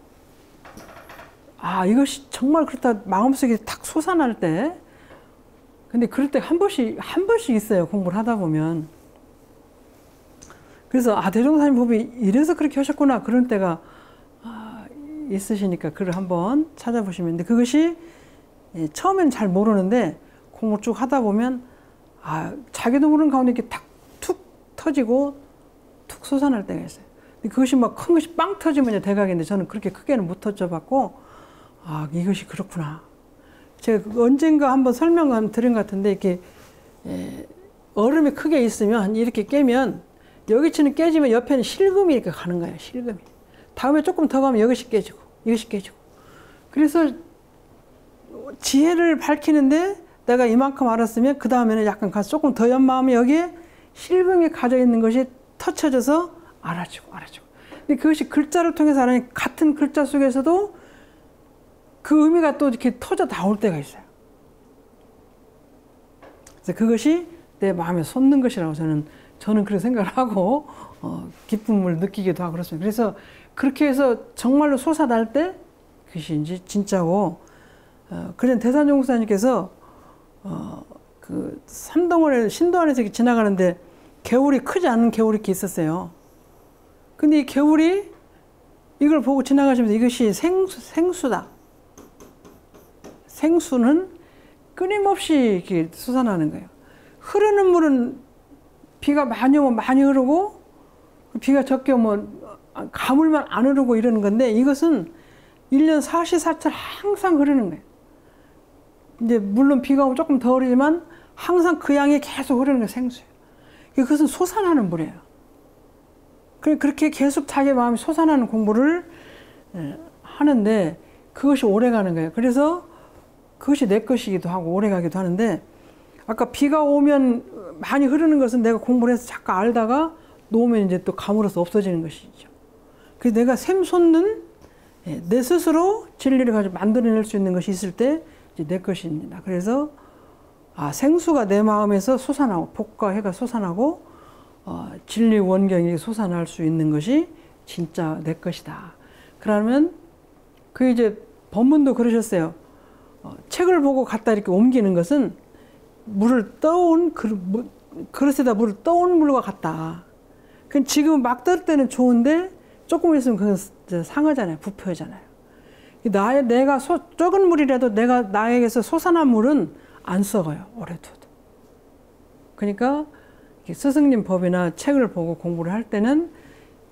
이것이 정말 그렇다 마음속에 탁 솟아날 때 근데 그럴 때 한 번씩 있어요. 공부를 하다 보면. 그래서 대종사님 법이 이래서 그렇게 하셨구나. 그런 때가 있으시니까 글을 한번 찾아보시면. 근데 그것이 처음엔 잘 모르는데 공부 쭉 하다 보면 자기도 모르는 가운데 이렇게 툭 터지고 툭 솟아날 때가 있어요. 근데 그것이 막 큰 것이 빵 터지면 대각인데 저는 그렇게 크게는 못 터져봤고 이것이 그렇구나. 제가 언젠가 한번 설명 드린 것 같은데 이렇게 얼음이 크게 있으면 이렇게 깨면 여기치는 깨지면 옆에는 실금이 이렇게 가는 거예요. 실금이. 다음에 조금 더 가면 이것이 깨지고 이것이 깨지고. 그래서 지혜를 밝히는데 내가 이만큼 알았으면 그 다음에는 약간 가서 조금 더 연마하면 여기에 실금이 가져 있는 것이 터쳐져서 알아지고. 근데 그것이 글자를 통해서 알아니 같은 글자 속에서도 그 의미가 또 이렇게 터져 나올 때가 있어요. 그래서 그것이 내 마음에 솟는 것이라고 저는 그렇게 생각을 하고 기쁨을 느끼기도 하고 그렇습니다. 그래서 그렇게 해서 정말로 솟아날 때 그것이 이제 진짜고 그런 대산종사님께서 그 신도안에서 지나가는데 개울이 크지 않은 개울이 이렇게 있었어요. 근데 이 개울이 이걸 보고 지나가시면서 이것이 생수다. 생수는 끊임없이 이렇게 솟아나는 거예요. 흐르는 물은 비가 많이 오면 많이 흐르고 비가 적게 오면 가물만 안 흐르고 이러는 건데 이것은 1년 사시사철 항상 흐르는 거예요. 이제 물론 비가 오면 조금 더 흐르지만 항상 그 양이 계속 흐르는 게 생수예요. 그것은 솟아나는 물이에요. 그렇게 계속 자기 마음이 솟아나는 공부를 하는데 그것이 오래가는 거예요. 그래서 그것이 내 것이기도 하고 오래가기도 하는데, 아까 비가 오면 많이 흐르는 것은 내가 공부를 해서 잠깐 알다가 놓으면 이제 또 가물어서 없어지는 것이죠. 그래서 내가 샘솟는 내 스스로 진리를 가지고 만들어낼 수 있는 것이 있을 때 이제 내 것입니다. 그래서 생수가 내 마음에서 솟아나고 복과 해가 솟아나고 진리 원경이 솟아날 수 있는 것이 진짜 내 것이다. 그러면 그 이제 법문도 그러셨어요. 책을 보고 갖다 이렇게 옮기는 것은 물을 떠온 그릇에다 물을 떠온 물과 같다. 지금 막 떠올 때는 좋은데 조금 있으면 그건 상하잖아요. 부패하잖아요. 내가 적은 물이라도 내가 나에게서 솟아난 물은 안 썩어요. 오래 둬도. 그러니까 스승님 법이나 책을 보고 공부를 할 때는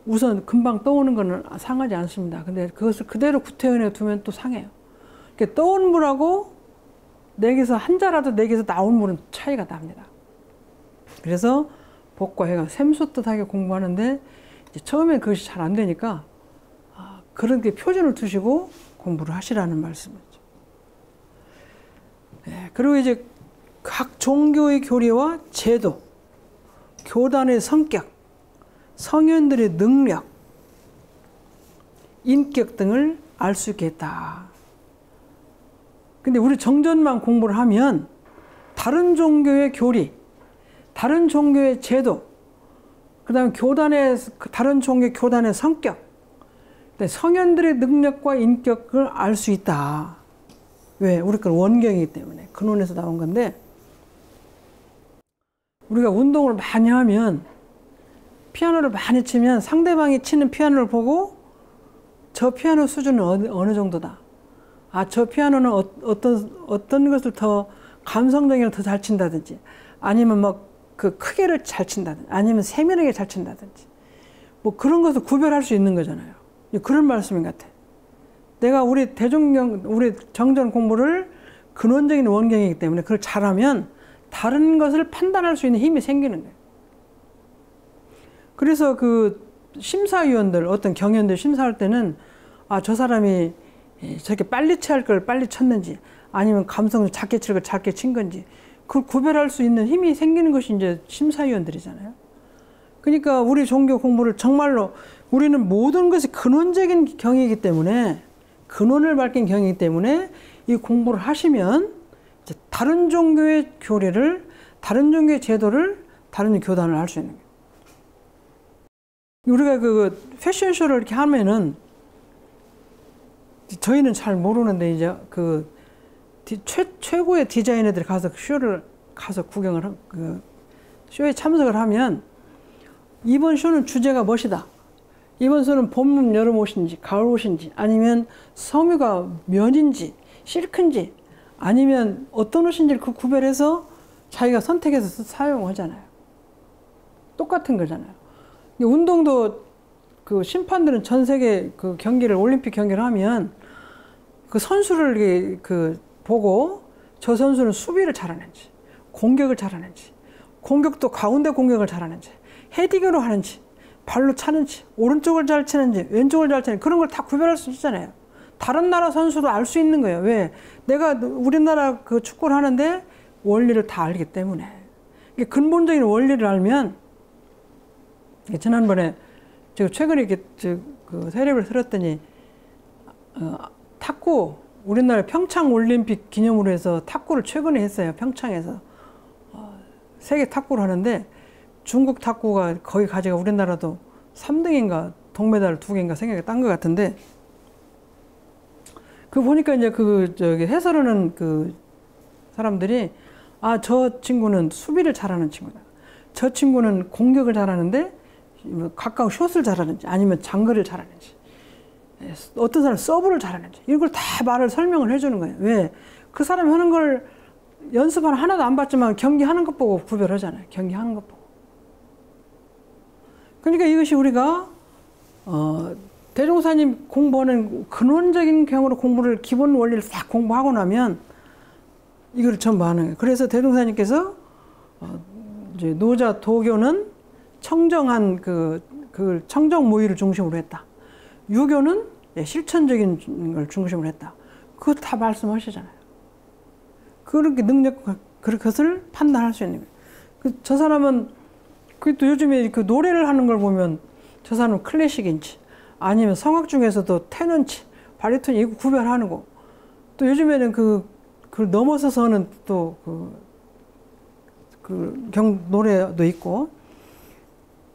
우선 금방 떠오는 거는 상하지 않습니다. 근데 그것을 그대로 구태연에 두면 또 상해요. 떠온 물하고 내게서 한 자라도 내게서 나온 물은 차이가 납니다. 그래서 복과 해가 샘솟듯하게 공부하는데 이제 처음엔 그것이 잘 안 되니까 그런 게 표준을 두시고 공부를 하시라는 말씀이죠. 그리고 이제 각 종교의 교리와 제도, 교단의 성격, 성현들의 능력, 인격 등을 알 수 있겠다. 근데 우리 정전만 공부를 하면 다른 종교의 교리, 다른 종교의 제도, 그 다음에 다른 종교 교단의 성격, 성현들의 능력과 인격을 알 수 있다. 왜? 우리 건 원경이기 때문에 근원에서 나온 건데, 우리가 운동을 많이 하면 피아노를 많이 치면 상대방이 치는 피아노를 보고 저 피아노 수준은 어느 정도다. 저 피아노는 어떤 것을 더 감성적인 걸 더 잘 친다든지, 아니면 막 그 크게를 잘 친다든지, 아니면 세밀하게 잘 친다든지, 뭐 그런 것을 구별할 수 있는 거잖아요. 그런 말씀인 것 같아. 내가 우리 정전 공부를 근원적인 원경이기 때문에 그걸 잘하면 다른 것을 판단할 수 있는 힘이 생기는 거예요. 그래서 그 심사위원들, 어떤 경연들 심사할 때는 저 사람이 저렇게 빨리 칠 걸 빨리 쳤는지, 아니면 감성을 작게 칠 걸 작게 친 건지, 그걸 구별할 수 있는 힘이 생기는 것이 이제 심사위원들이잖아요. 그러니까 우리 종교 공부를 정말로 우리는 모든 것이 근원적인 경이기 때문에, 근원을 밝힌 경이기 때문에 이 공부를 하시면 이제 다른 종교의 교리를, 다른 종교의 제도를, 다른 교단을 알 수 있는 거예요. 우리가 그 패션쇼를 이렇게 하면은 저희는 잘 모르는데 이제 그 최고의 디자이너들이 가서 쇼를 가서 구경을 그 쇼에 참석을 하면, 이번 쇼는 주제가 무엇이다. 이번 쇼는 봄, 여름 옷인지 가을 옷인지, 아니면 섬유가 면인지 실크인지, 아니면 어떤 옷인지를 그 구별해서 자기가 선택해서 사용하잖아요. 똑같은 거잖아요. 운동도 그 심판들은 전 세계 그 경기를, 올림픽 경기를 하면 그 선수를 보고 저 선수는 수비를 잘하는지, 공격을 잘하는지, 공격도 가운데 공격을 잘하는지, 헤딩으로 하는지, 발로 차는지, 오른쪽을 잘 치는지, 왼쪽을 잘 치는지, 그런 걸 다 구별할 수 있잖아요. 다른 나라 선수도 알 수 있는 거예요. 왜? 내가 우리나라 그 축구를 하는데 원리를 다 알기 때문에. 근본적인 원리를 알면, 지난번에 제가 최근에 이렇게 그 세례를 들었더니 탁구, 우리나라 평창 올림픽 기념으로 해서 탁구를 최근에 했어요. 평창에서 세계 탁구를 하는데, 중국 탁구가 거의 가지가 우리나라도 3등인가 동메달 2개인가 생각이 딴 것 같은데, 그 보니까 이제 해설하는 그 사람들이 저 친구는 수비를 잘하는 친구다. 저 친구는 공격을 잘하는데 가까운 숏을 잘하는지, 아니면 장거리를 잘하는지, 어떤 사람은 서브를 잘하는지, 이런 걸 다 설명을 해주는 거예요. 왜? 그 사람이 하는 걸 연습은 하나도 안 봤지만 경기하는 것 보고 구별하잖아요. 경기하는 것 보고. 그러니까 이것이 우리가 대종사님 공부하는 근원적인 경우로 공부를, 기본 원리를 싹 공부하고 나면 이걸 전부 하는 거예요. 그래서 대종사님께서 이제 노자 도교는 청정한 그 청정 모의를 중심으로 했다. 유교는 실천적인 걸 중심으로 했다. 그거 다 말씀하시잖아요. 그렇게 그것을 판단할 수 있는 거예요. 저 사람은 또 요즘에 그 노래를 하는 걸 보면 저 사람은 클래식인지 아니면 성악 중에서도 테너인지 바리톤이 이거 구별하는 거. 또 요즘에는 그걸 넘어서서는 또 노래도 있고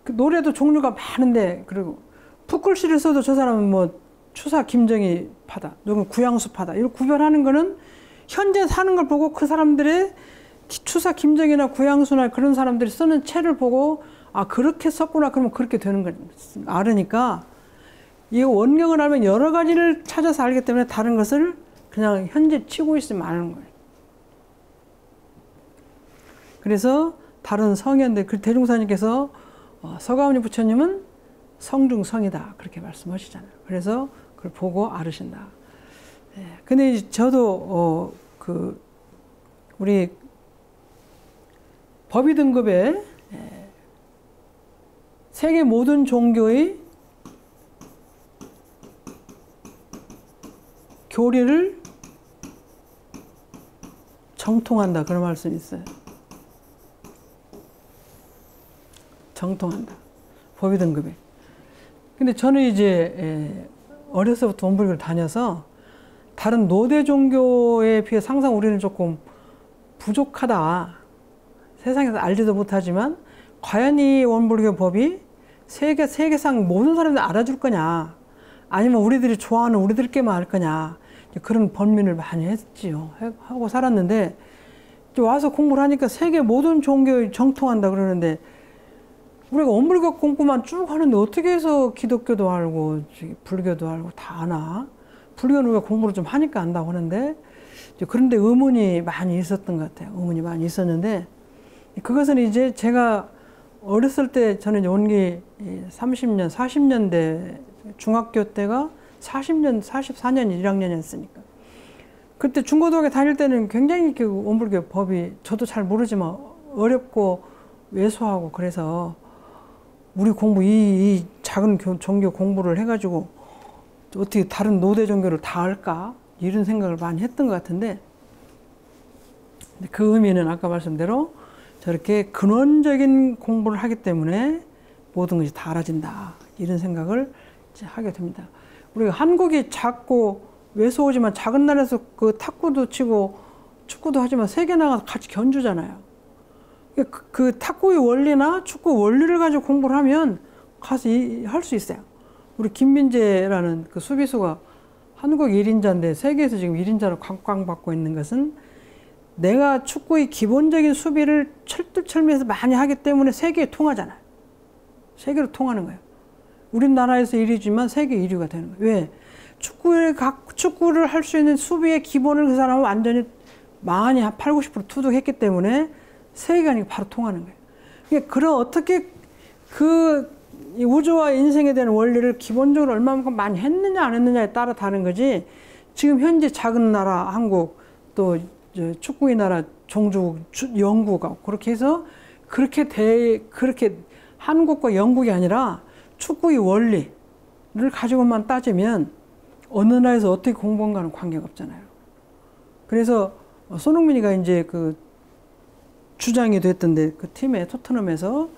그 노래도 종류가 많은데 그리고 풋글씨를 써도 저 사람은 뭐 추사 김정희 파다, 누군 구양수 파다 이렇게 구별하는 거는 현재 사는 걸 보고 그 사람들의 추사 김정희나 구양수나 그런 사람들이 쓰는 책을 보고 아 그렇게 썼구나 그러면 그렇게 되는 걸 알으니까 이 원경을 알면 여러 가지를 찾아서 알기 때문에 다른 것을 그냥 현재 치고 있으면 아는 거예요. 그래서 다른 성현들 그 대종사님께서 서가모니 부처님은 성중성이다 그렇게 말씀하시잖아요. 그래서 그걸 보고 알으신다. 근데 저도 우리 법의 등급에 세계 모든 종교의 교리를 정통한다 그런 말씀이 있어요. 정통한다. 법의 등급에. 근데 저는 이제 어려서부터 원불교를 다녀서 다른 노대 종교에 비해 항상 우리는 조금 부족하다. 세상에서 알지도 못하지만 과연 이 원불교 법이 세계상 모든 사람들이 알아줄 거냐 아니면 우리들이 좋아하는 우리들께만 알 거냐 그런 번민을 많이 했지요. 하고 살았는데 와서 공부를 하니까 세계 모든 종교에 정통한다 그러는데 우리가 원불교 공부만 쭉 하는데 어떻게 해서 기독교도 알고 불교도 알고 다 아나? 불교는 우리가 공부를 좀 하니까 안다고 하는데 그런데 의문이 많이 있었던 것 같아요. 의문이 많이 있었는데 그것은 이제 제가 어렸을 때 저는 원기 30년, 40년대 중학교 때가 40년, 44년 1학년이었으니까 그때 중고등학교 다닐 때는 굉장히 그 원불교 법이 저도 잘 모르지만 어렵고 왜소하고 그래서 우리 공부 이 작은 종교 공부를 해가지고 어떻게 다른 노대 종교를 다 할까 이런 생각을 많이 했던 것 같은데 그 의미는 아까 말씀대로 저렇게 근원적인 공부를 하기 때문에 모든 것이 다 알아진다 이런 생각을 이제 하게 됩니다. 우리가 한국이 작고 왜소하지만 작은 나라에서 그 탁구도 치고 축구도 하지만 세계 나가서 같이 견주잖아요. 그 탁구의 원리나 축구 원리를 가지고 공부를 하면 가서 할 수 있어요. 우리 김민재라는 그 수비수가 한국 1인자인데 세계에서 지금 1인자로 각광받고 있는 것은 내가 축구의 기본적인 수비를 철두철미해서 많이 하기 때문에 세계에 통하잖아요. 세계로 통하는 거예요. 우리나라에서 1위지만 세계 1위가 되는 거예요. 왜? 축구를 할 수 있는 수비의 기본을 그 사람은 완전히 많이 한 8, 90% 투득했기 때문에 세계가 바로 통하는 거예요. 그러니까 그런 어떻게 그 우주와 인생에 대한 원리를 기본적으로 얼마만큼 많이 했느냐 안 했느냐에 따라 다른 거지 지금 현재 작은 나라 한국 또 축구의 나라 종주국 영국가 그렇게 해서 그렇게 한국과 영국이 아니라 축구의 원리를 가지고만 따지면 어느 나라에서 어떻게 공부한가는 관계가 없잖아요. 그래서 손흥민이가 이제 그 주장이 됐던데 그 팀에 토트넘에서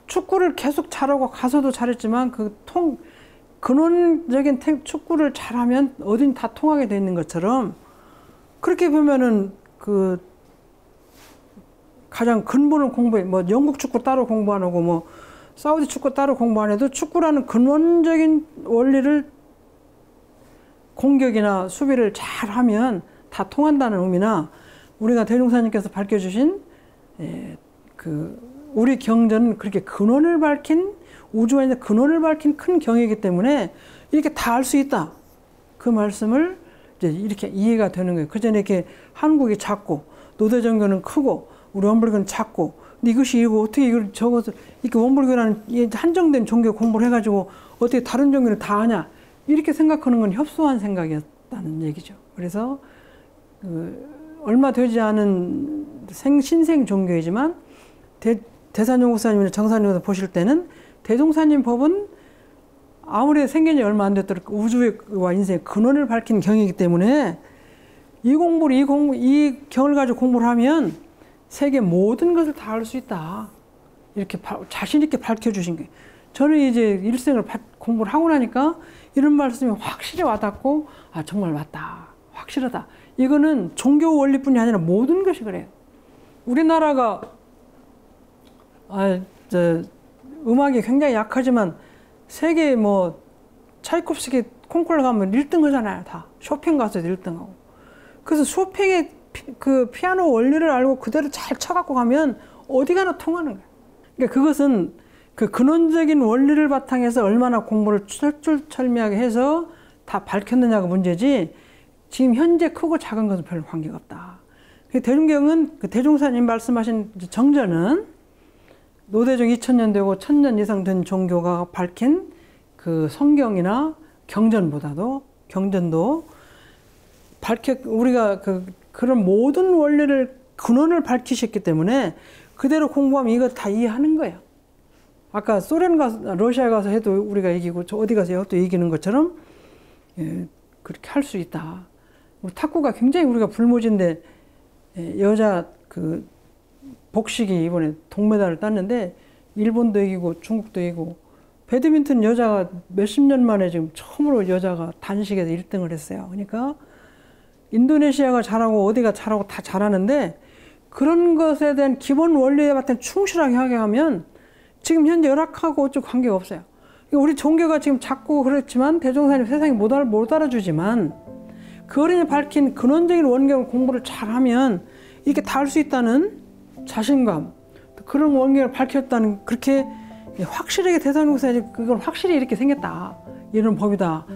축구를 계속 잘하고 가서도 잘했지만 근원적인 축구를 잘하면 어딘 다 통하게 돼 있는 것처럼 그렇게 보면은 그 가장 근본을 공부해 뭐 영국 축구 따로 공부 안 하고 뭐 사우디 축구 따로 공부 안 해도 축구라는 근원적인 원리를 공격이나 수비를 잘하면 다 통한다는 의미나 우리가 대종사님께서 밝혀주신 우리 경전은 그렇게 근원을 밝힌 우주가 있는 근원을 밝힌 큰 경이기 때문에 이렇게 다 알 수 있다. 그 말씀을 이제 이렇게 이해가 되는 거예요. 그전에 이렇게 한국이 작고 노대종교는 크고 우리 원불교는 작고 근데 이것이 이거 어떻게 이걸 적어서 이렇게 원불교라는 한정된 종교 공부를 해가지고 어떻게 다른 종교를 다 아냐 이렇게 생각하는 건 협소한 생각이었다는 얘기죠. 그래서 얼마 되지 않은 신생 종교이지만 대산용 목사님이나 정산용 보실 때는 대종사님 법은 아무리 생긴 지 얼마 안 됐더라도 우주와 인생의 근원을 밝힌 경이기 때문에 이 경을 가지고 공부를 하면 세계 모든 것을 다 알 수 있다. 이렇게 자신 있게 밝혀주신 거예요. 저는 이제 일생을 공부를 하고 나니까 이런 말씀이 확실히 와닿고, 아, 정말 맞다. 확실하다. 이거는 종교 원리뿐이 아니라 모든 것이 그래요. 우리나라가 음악이 굉장히 약하지만 세계 차이콥스키 콩쿠르 가면 1등 하잖아요. 다. 쇼팽 가서도 1등하고. 그래서 쇼팽의 그 피아노 원리를 알고 그대로 잘 쳐갖고 가면 어디 가나 통하는 거예요. 그러니까 그것은 그 근원적인 원리를 바탕해서 얼마나 공부를 철저하게 해서 다 밝혔느냐가 문제지, 지금 현재 크고 작은 것은 별 관계가 없다. 대중경은 그 대종사님 말씀하신 정전은 노대종 2000년 되고 1000년 이상 된 종교가 밝힌 그 성경이나 경전도 우리가 그런 모든 원리를 근원을 밝히셨기 때문에 그대로 공부하면 이거 다 이해하는 거예요. 아까 소련 가서 러시아 가서 해도 우리가 이기고 저 어디 가서 또 이기는 것처럼 그렇게 할 수 있다. 우리 탁구가 굉장히 우리가 불모지인데 여자 그 복식이 이번에 동메달을 땄는데 일본도 이기고 중국도 이기고, 배드민턴 여자가 몇십 년 만에 지금 처음으로 여자가 단식에서 1등을 했어요. 그러니까 인도네시아가 잘하고 어디가 잘하고 다 잘하는데 그런 것에 대한 기본 원리에 맞게 충실하게 하게 하면 지금 현재 열악하고 어쩌고 관계가 없어요. 우리 종교가 지금 작고 그렇지만 대종사님 세상이 못 알아주지만 그 어린이 밝힌 근원적인 원경을 공부를 잘하면 이렇게 다 할 수 있다는 자신감, 그런 원경을 밝혔다는, 그렇게 확실하게 대산용사님 그걸 확실히 이렇게 생겼다, 이런 법이다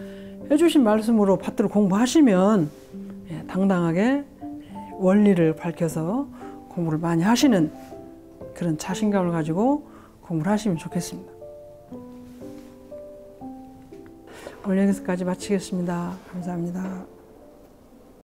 해주신 말씀으로 받들어 공부하시면 당당하게 원리를 밝혀서 공부를 많이 하시는 그런 자신감을 가지고 공부를 하시면 좋겠습니다. 오늘 여기서까지 마치겠습니다. 감사합니다.